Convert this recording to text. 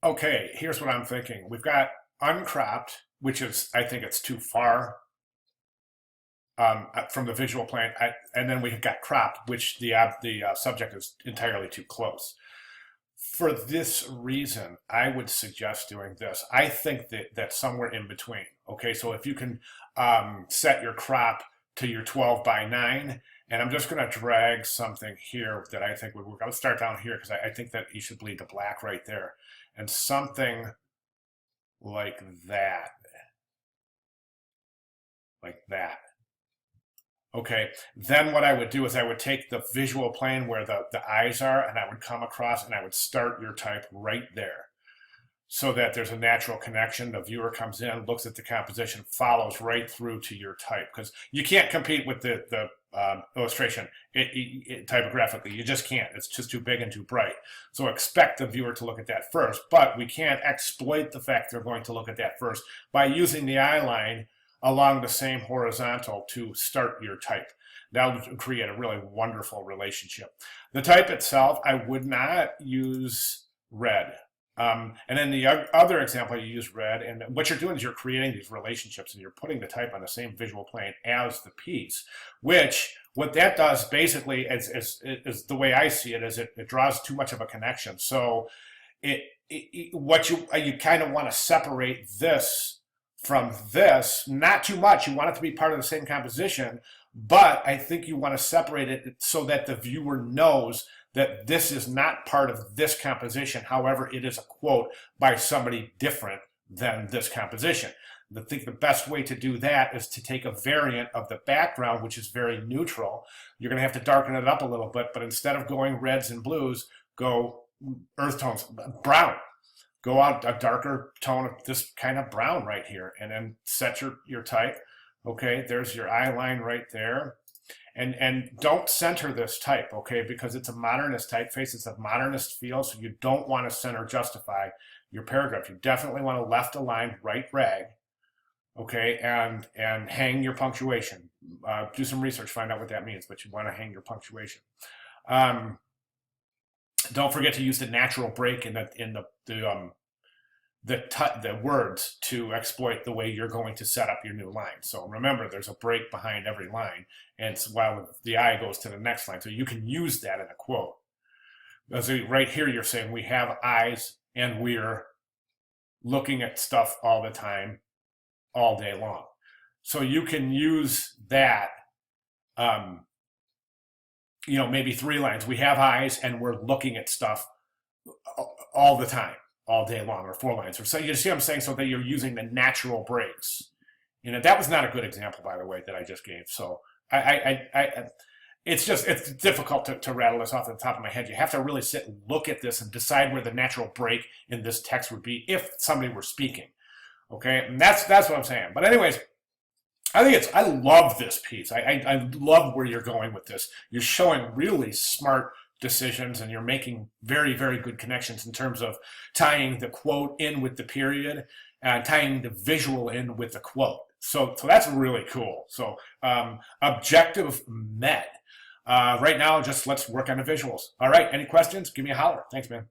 Okay, here's what I'm thinking. We've got uncropped, which is, I think it's too far from the visual plane, and then we've got cropped, which the subject is entirely too close. For this reason, I would suggest doing this. I think that somewhere in between. Okay, so if you can set your crop to your 12 by 9, and I'm just going to drag something here that I think would work. I'll start down here because I think that you should bleed the black right there, and something like that, like that. Okay, then what I would do is I would take the visual plane where the eyes are, and I would come across and I would start your type right there so that there's a natural connection. The viewer comes in, looks at the composition, follows right through to your type, because you can't compete with the illustration typographically. You just can't. It's just too big and too bright. So expect the viewer to look at that first, but we can't exploit the fact they're going to look at that first by using the eye line along the same horizontal to start your type. That'll create a really wonderful relationship. The type itself, I would not use red. And then the other example, you use red, and what you're doing is you're creating these relationships and you're putting the type on the same visual plane as the piece, which what that does basically is the way I see it is it draws too much of a connection. So what you kind of want to separate this from this, not too much. You want it to be part of the same composition, but I think you want to separate it so that the viewer knows that this is not part of this composition. However, it is a quote by somebody different than this composition. I think the best way to do that is to take a variant of the background, which is very neutral. You're going to have to darken it up a little bit, but instead of going reds and blues, go earth tones, brown. Go out a darker tone of this kind of brown right here, and then set your type. Okay, there's your eye line right there. And don't center this type, okay, because it's a modernist typeface. It's a modernist feel, so you don't want to center justify your paragraph. You definitely want to left align, right rag, okay, and hang your punctuation. Do some research, find out what that means, but you want to hang your punctuation. Don't forget to use the natural break in the words to exploit the way you're going to set up your new line. So remember, there's a break behind every line, and it's while the eye goes to the next line. So you can use that in a quote. As right here, you're saying we have eyes and we're looking at stuff all the time, all day long. So you can use that. Maybe 3 lines. We have eyes and we're looking at stuff all the time, all day long, or 4 lines. Or so you see what I'm saying? So that you're using the natural breaks. That was not a good example, by the way, that I just gave. So it's difficult to rattle this off the top of my head. You have to really sit and look at this and decide where the natural break in this text would be if somebody were speaking. Okay, and that's what I'm saying. But anyways, I love this piece. I love where you're going with this. You're showing really smart decisions, and you're making very, very good connections in terms of tying the quote in with the period and tying the visual in with the quote. So that's really cool. So objective met. Right now, just let's work on the visuals. All right, any questions? Give me a holler. Thanks, man.